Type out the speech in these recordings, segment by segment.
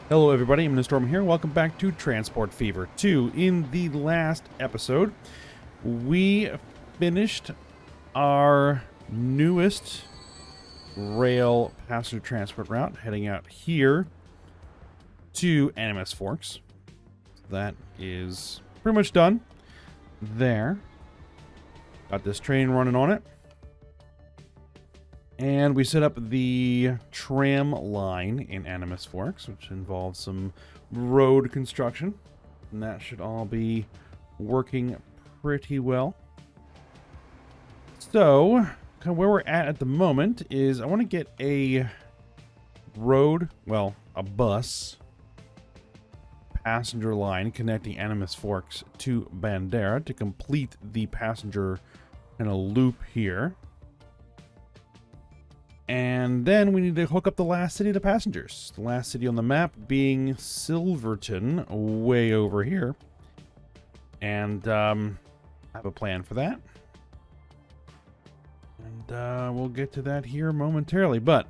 Hello everybody, I'm Storm here. Welcome back to Transport Fever 2. In the last episode, we finished our newest rail passenger transport route, heading out here to Animus Forks. That is pretty much done there. Got this train running on it. And we set up the tram line in Animus Forks, which involves some road construction. And that should all be working pretty well. So, kind of where we're at the moment is I want to get a road, well, a bus passenger line connecting Animus Forks to Bandera to complete the passenger kind of loop here. And then we need to hook up the last city to passengers. The last city on the map being Silverton, way over here. And I have a plan for that. And we'll get to that here momentarily. But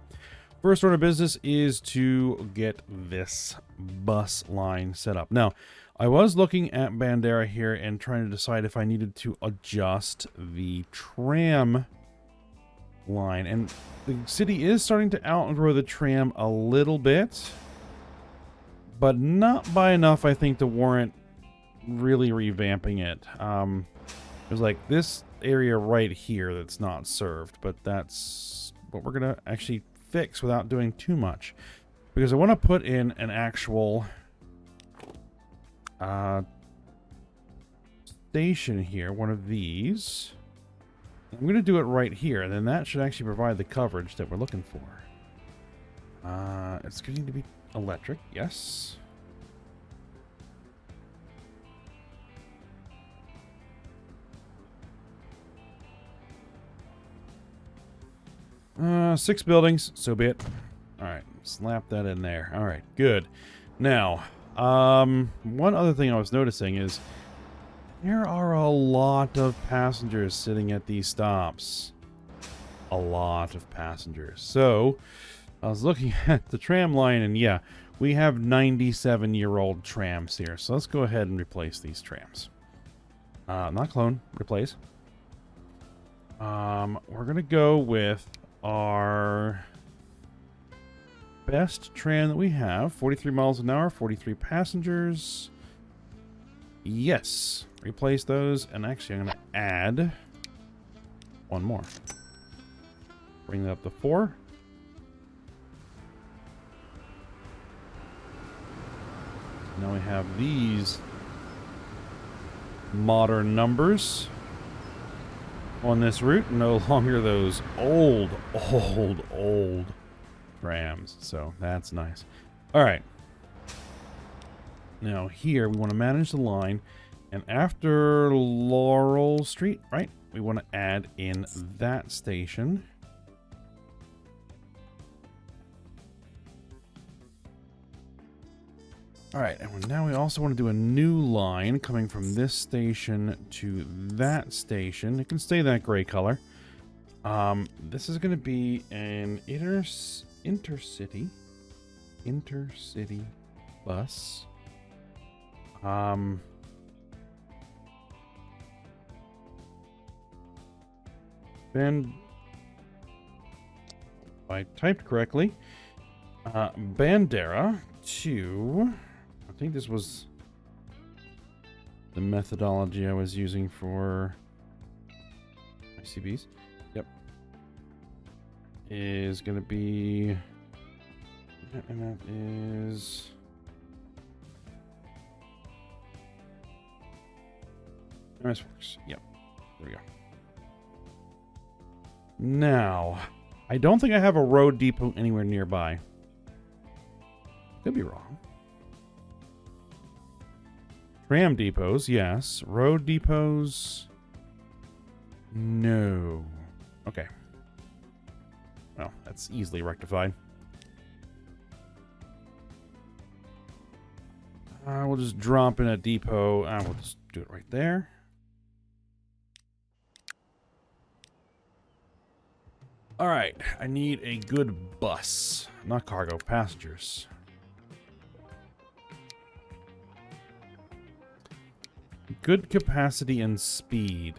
first order of business is to get this bus line set up. Now, I was looking at Bandera here and trying to decide if I needed to adjust the tram line, and the city is starting to outgrow the tram a little bit, but not by enough, I think, to warrant really revamping it. There's like this area right here that's not served, but that's what we're gonna actually fix without doing too much, because I want to put in an actual station here, one of these. I'm going to do it right here, and then that should actually provide the coverage that we're looking for. It's going to be electric, yes. Six buildings, so be it. Alright, slap that in there. Alright, good. Now, one other thing I was noticing is there are a lot of passengers sitting at these stops. A lot of passengers. So, I was looking at the tram line, and yeah, we have 97-year-old trams here. So let's go ahead and replace these trams. Not clone, replace. We're going to go with our best tram that we have. 43 miles an hour, 43 passengers. Yes. Replace those, and actually I'm going to add one more. Bring that up to 4. Now we have these modern numbers on this route. No longer those old trams. So that's nice. All right. Now here we want to manage the line. And after Laurel Street, right, we want to add in that station. All right, and now we also want to do a new line coming from this station to that station. It can stay that gray color. This is going to be an intercity bus. Then, if I typed correctly, Bandera to, I think this was the methodology I was using for ICBs. Yep. Is going to be, and that is Nice works. Yep. There we go. Now, I don't think I have a road depot anywhere nearby. Could be wrong. Tram depots, yes. Road depots, no. Okay. Well, that's easily rectified. We'll just drop in a depot. We'll just do it right there. All right, I need a good bus. Not cargo, passengers. Good capacity and speed.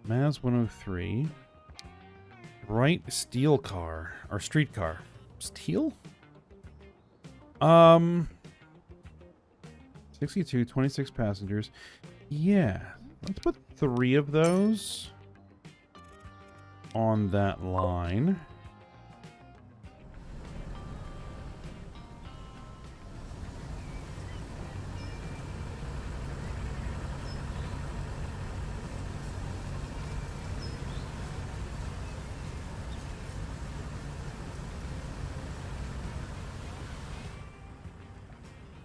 Maz 103. Right steel car. Or streetcar. Steel? 62, 26 passengers. Yeah. Let's put 3 of those on that line.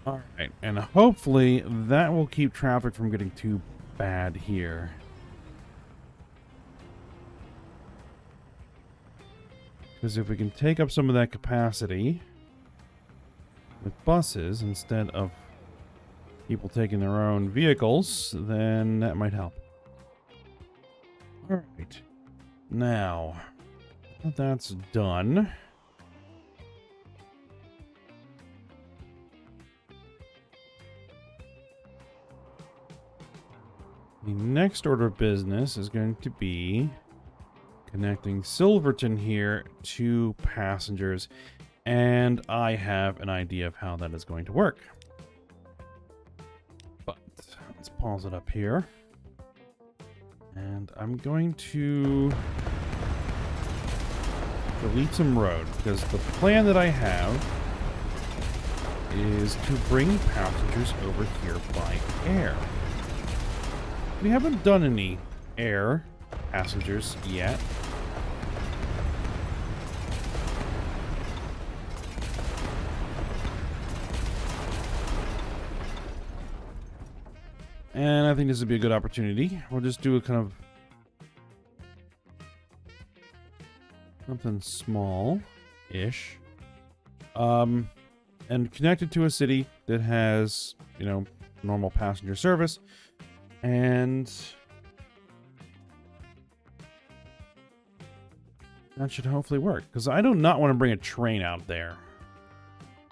All right, and hopefully that will keep traffic from getting too bad here. Because if we can take up some of that capacity with buses instead of people taking their own vehicles, then that might help. All right, now that that's done. The next order of business is going to be connecting Silverton here to passengers, and I have an idea of how that is going to work. But let's pause it up here. And I'm going to delete some road, because the plan that I have is to bring passengers over here by air. We haven't done any air passengers yet. And I think this would be a good opportunity. We'll just do a kind of something small-ish. And connected to a city that has, you know, normal passenger service. And that should hopefully work, because I do not want to bring a train out there.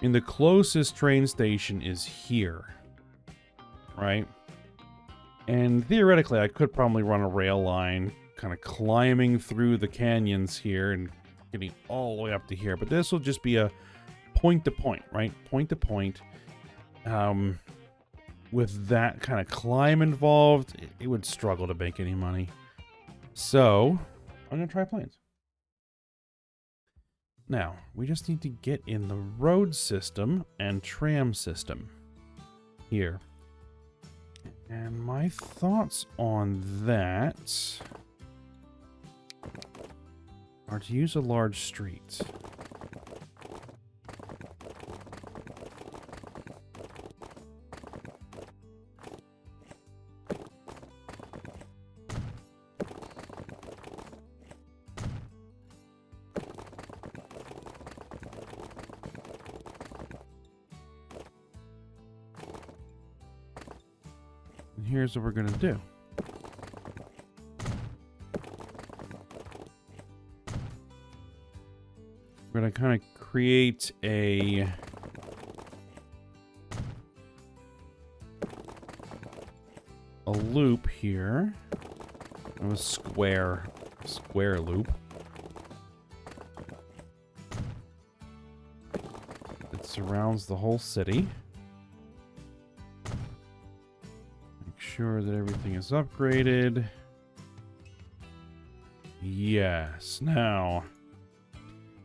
And the closest train station is here, right? And theoretically, I could probably run a rail line, kind of climbing through the canyons here and getting all the way up to here. But this will just be a point-to-point, right? Point-to-point. With that kind of climb involved, it would struggle to make any money. So, I'm going to try planes. Now, we just need to get in the road system and tram system here. And my thoughts on that are to use a large street. Here's what we're going to do. We're going to kind of create a loop here. A square loop. It surrounds the whole city. Sure that everything is upgraded. Yes. Now,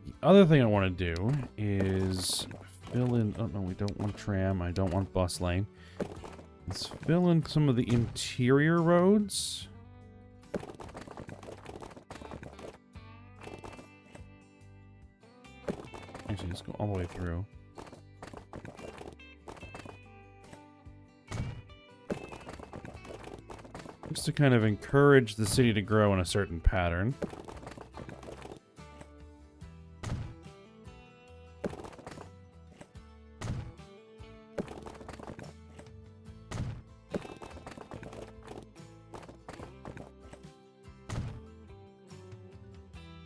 the other thing I want to do is fill in... Oh, no, we don't want tram. I don't want bus lane. Let's fill in some of the interior roads. Actually, let's go all the way through. Just to kind of encourage the city to grow in a certain pattern.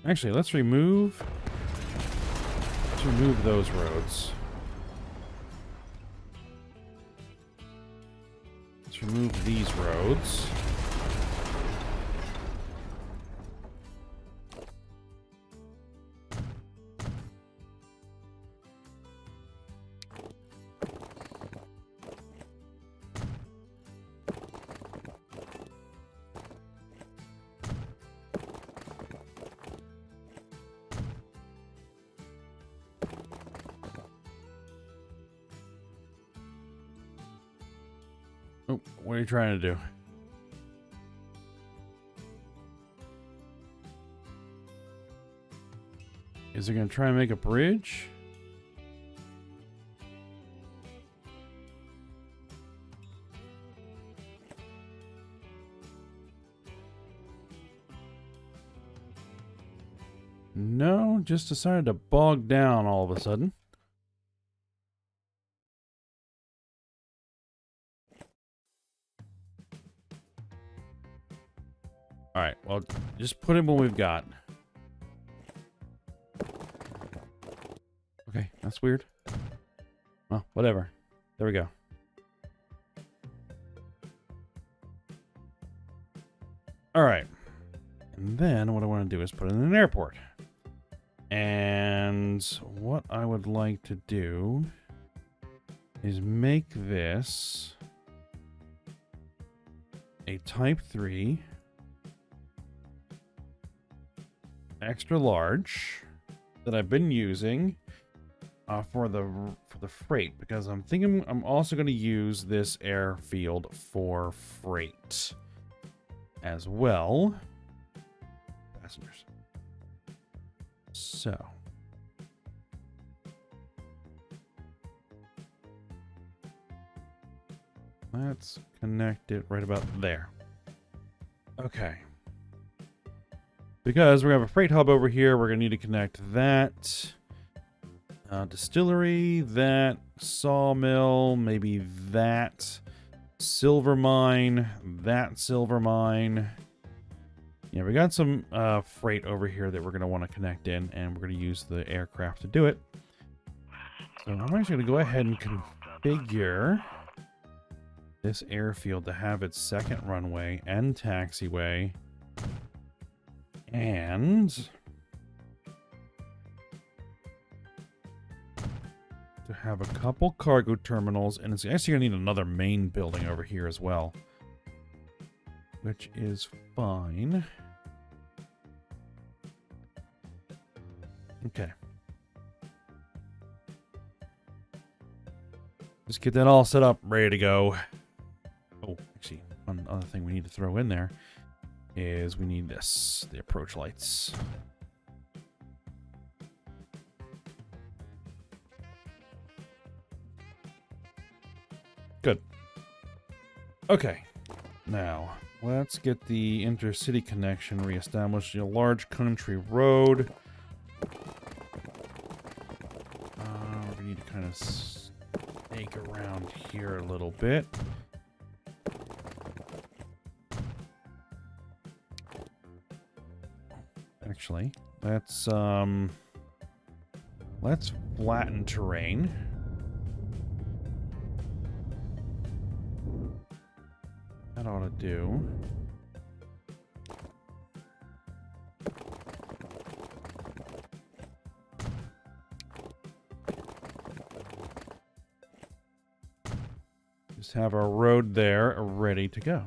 Actually, let's remove those roads. Let's remove these roads. Oh, what are you trying to do? Is it going to try and make a bridge? No, just decided to bog down all of a sudden. Alright, well, just put in what we've got. Okay, that's weird. Well, whatever. There we go. Alright. And then what I want to do is put in an airport. And what I would like to do is make this a Type 3 extra large that I've been using for the freight, because I'm thinking I'm also going to use this airfield for freight as well. Passengers. So let's connect it right about there. Okay. Because we have a freight hub over here, we're going to need to connect that distillery, that sawmill, maybe that silver mine, that silver mine. Yeah, we got some freight over here that we're going to want to connect in, and we're going to use the aircraft to do it. So I'm actually going to go ahead and configure this airfield to have its second runway and taxiway. And to have a couple cargo terminals, and it's actually gonna need another main building over here as well, which is fine. Okay. Just get that all set up, ready to go. Oh, actually, one other thing we need to throw in there is we need this, the approach lights. Good. Okay. Now, let's get the intercity connection reestablished. A large country road. We need to kind of snake around here a little bit. Actually, let's flatten terrain. That ought to do. Just have our road there ready to go.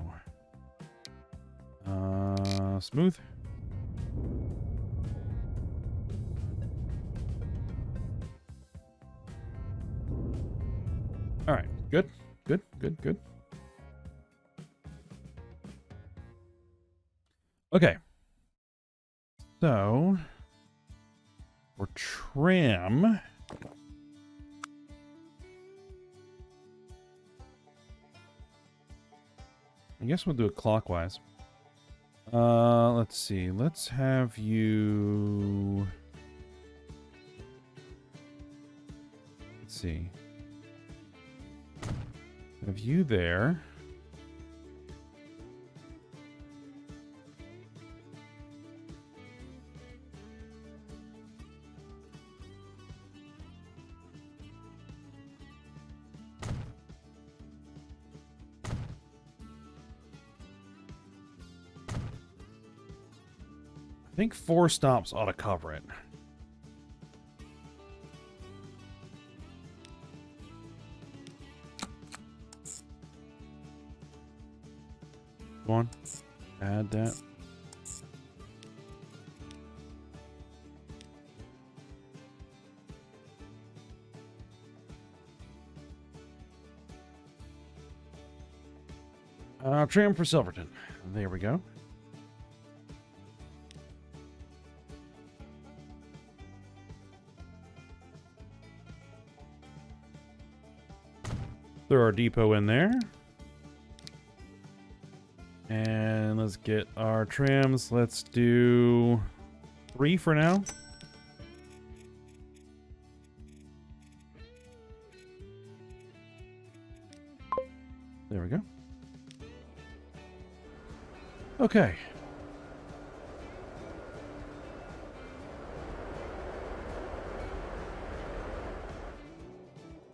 Smooth. All right, good, good, good, good. Okay. So, for tram, I guess we'll do it clockwise. Let's see. Let's have you... Let's see. Have you there. think 4 stops ought to cover it. Go on. Add that. Tram for Silverton. There we go. Throw our depot in there. And let's get our trams. Let's do 3 for now. There we go. Okay.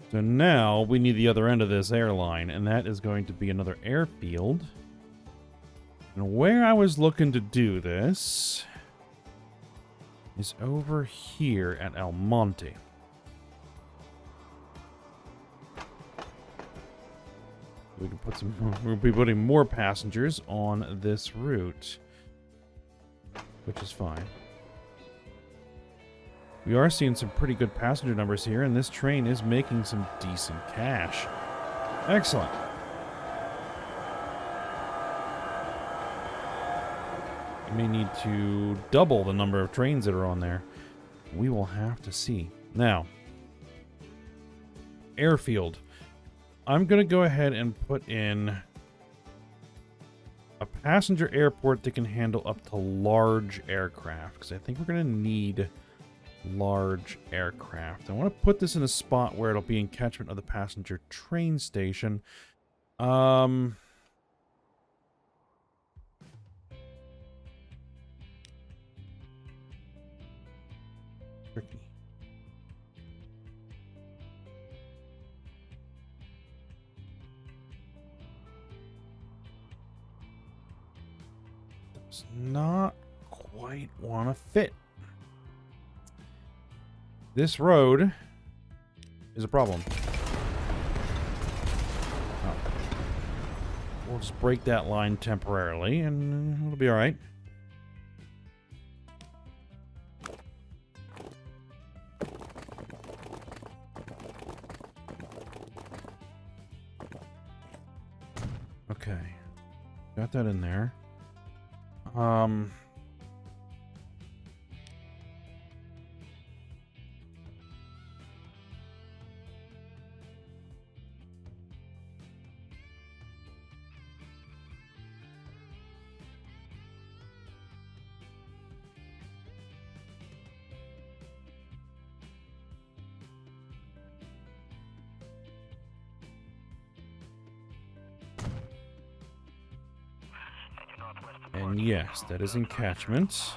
So now we need the other end of this airline, and that is going to be another airfield. And where I was looking to do this is over here at El Monte. We can put some. We'll be putting more passengers on this route, which is fine. We are seeing some pretty good passenger numbers here, and this train is making some decent cash. Excellent. We may need to double the number of trains that are on there. We will have to see. Now, airfield. I'm going to go ahead and put in a passenger airport that can handle up to large aircraft, because I think we're going to need large aircraft. I want to put this in a spot where it'll be in catchment of the passenger train station. Tricky. Does not quite want to fit. This road is a problem. Oh. We'll just break that line temporarily, and it'll be all right. Okay. Got that in there. And yes, that is in catchment.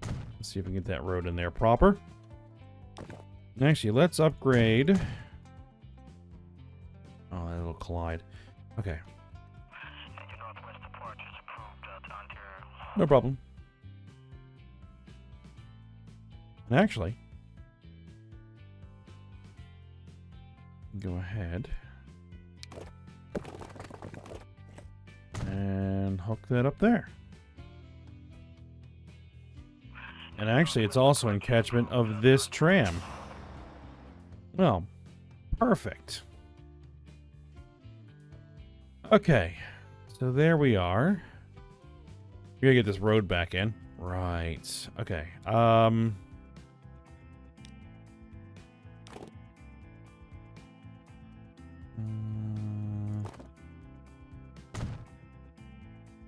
Let's see if we can get that road in there proper. Actually, let's upgrade. Oh, that'll collide. Okay. No problem. And actually, go ahead and hook that up there. And actually, it's also in catchment of this tram. Well, perfect. Okay, so there we are. We gotta get this road back in. Right. Okay.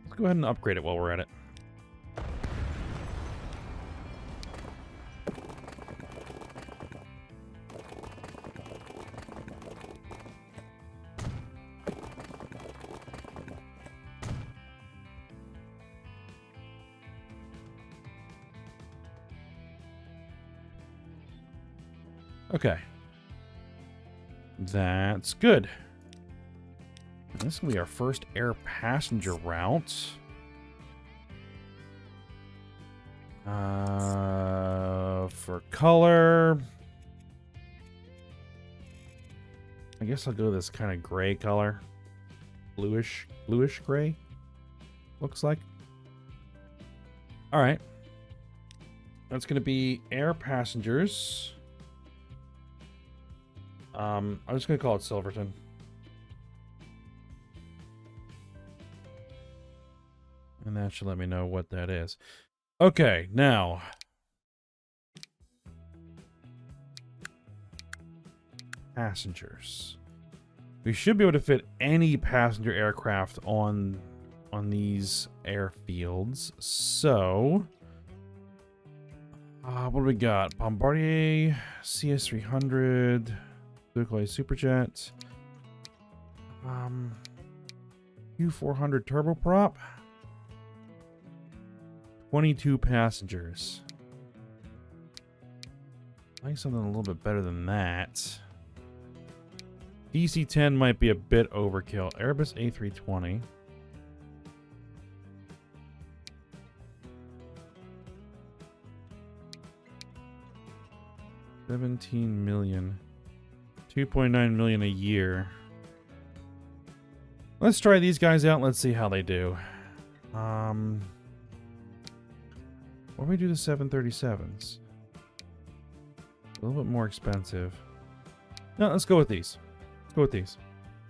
Let's go ahead and upgrade it while we're at it. Okay. That's good. This is going to be our first air passenger route. For color, I guess I'll go this kind of gray color. Bluish gray, looks like. All right. That's going to be air passengers. I'm just going to call it Silverton. And that should let me know what that is. Okay, now. Passengers. We should be able to fit any passenger aircraft on these airfields. So, what do we got? Bombardier, CS300, Nuclear Superjet, U400 turboprop, 22 passengers. I like something a little bit better than that. DC-10 might be a bit overkill. Airbus A320. $17 million. 2.9 million a year. Let's try these guys out. Let's see how they do. What do we do the 737s? A little bit more expensive. No, let's go with these. Let's go with these.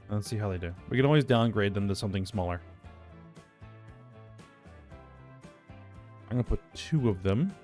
Let's see how they do. We can always downgrade them to something smaller. I'm going to put 2 of them.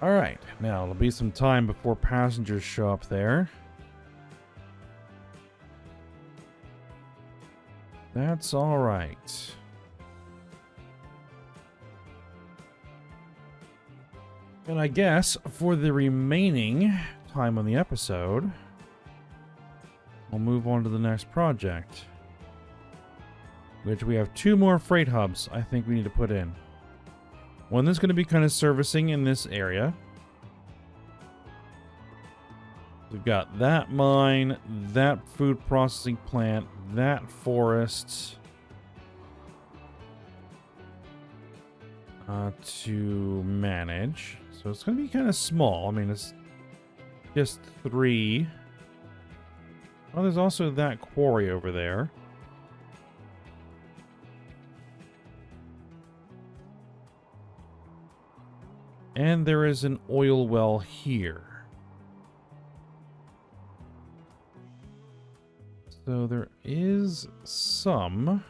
Alright, now there'll be some time before passengers show up there. That's alright. And I guess for the remaining time on the episode, we'll move on to the next project. Which we have 2 more freight hubs I think we need to put in. One that's going to be kind of servicing in this area. We've got that mine, that food processing plant, that forest to manage. So it's going to be kind of small. I mean, it's just 3. Oh, there's also that quarry over there. And there is an oil well here. So there is some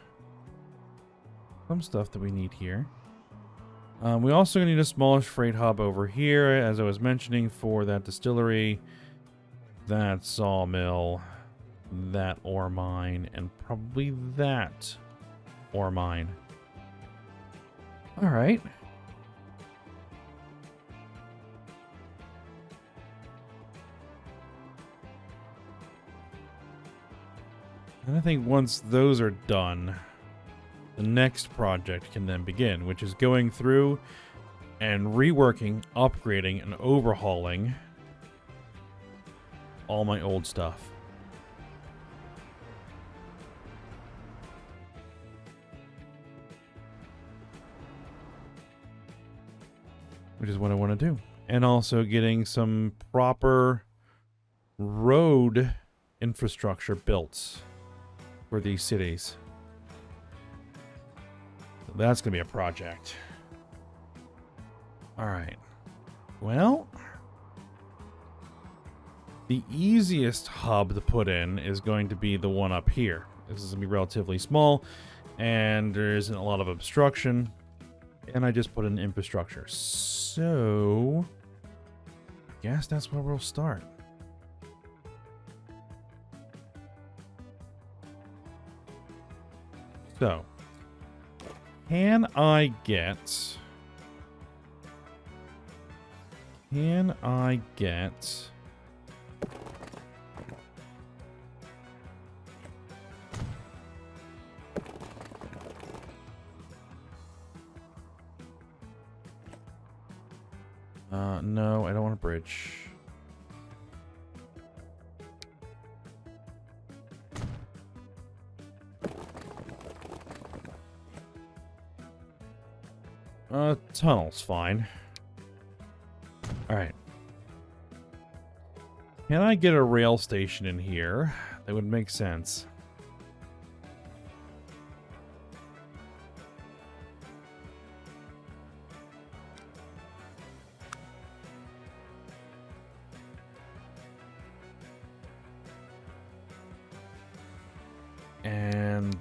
stuff that we need here. We also need a smallish freight hub over here, as I was mentioning, for that distillery, that sawmill, that ore mine, and probably that ore mine. All right. And I think once those are done, the next project can then begin, which is going through and reworking, upgrading, and overhauling all my old stuff. Which is what I want to do. And also getting some proper road infrastructure built for these cities. So that's going to be a project. All right. Well, the easiest hub to put in is going to be the one up here. This is going to be relatively small, and there isn't a lot of obstruction. And I just put in infrastructure. So, I guess that's where we'll start. So, can I get... no, I don't want a bridge. Tunnel's fine. Alright. Can I get a rail station in here? That would make sense. And,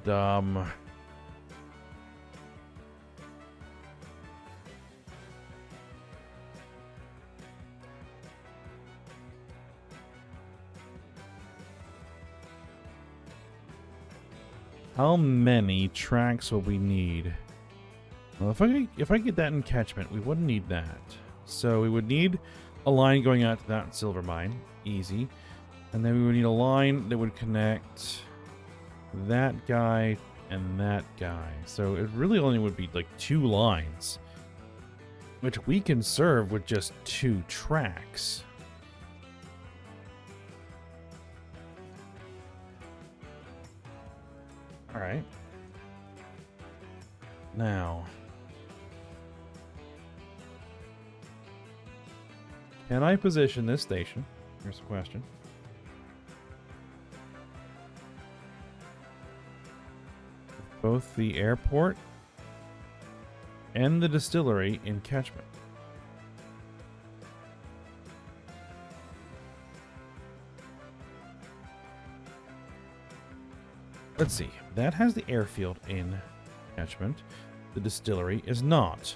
how many tracks will we need? Well, if I get that in catchment, we wouldn't need that. So we would need a line going out to that silver mine. Easy. And then we would need a line that would connect that guy and that guy. So it really only would be like 2 lines, which we can serve with just 2 tracks. All right. Now, can I position this station? Here's the question. Both the airport and the distillery in catchment. Let's see. That has the airfield in catchment. The distillery is not.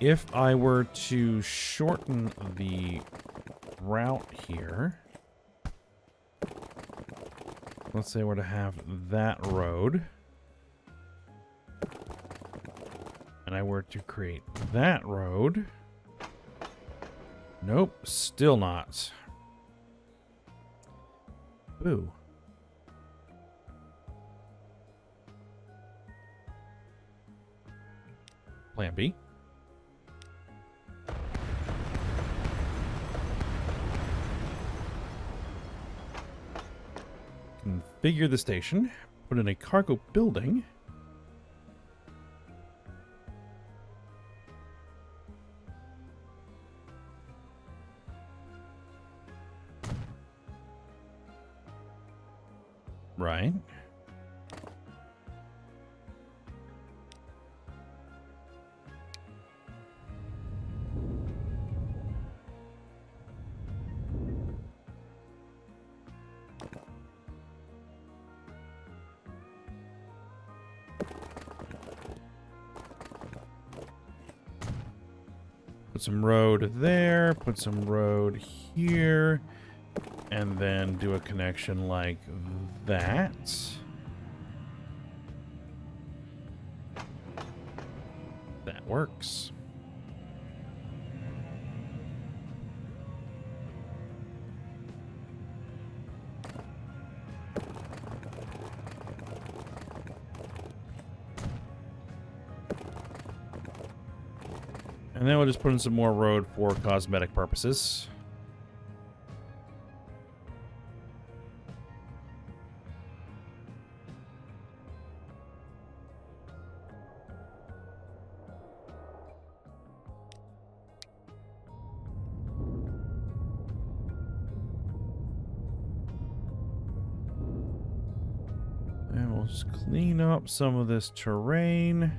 If I were to shorten the route here, let's say we're to have that road, and I were to create that road, nope, still not. Boo. Plan B. Configure the station, put in a cargo building. Right. Put some road there, put some road here, and then do a connection like that. That works. And then we'll just put in some more road for cosmetic purposes. And we'll Just clean up some of this terrain.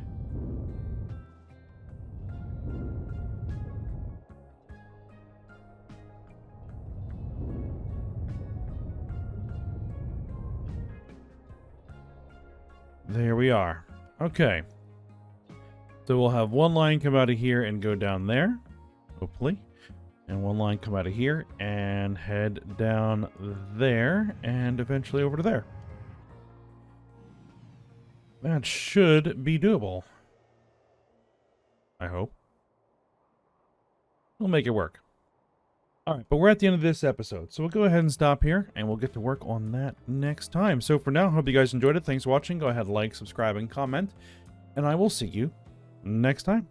There we are. Okay. So we'll have one line come out of here and go down there, hopefully. And one line come out of here and head down there and eventually over to there. That should be doable. I hope. We'll make it work. All right, but we're at the end of this episode, so we'll go ahead and stop here, and we'll get to work on that next time. So for now, hope you guys enjoyed it. Thanks for watching. Go ahead, like, subscribe, and comment, and I will see you next time.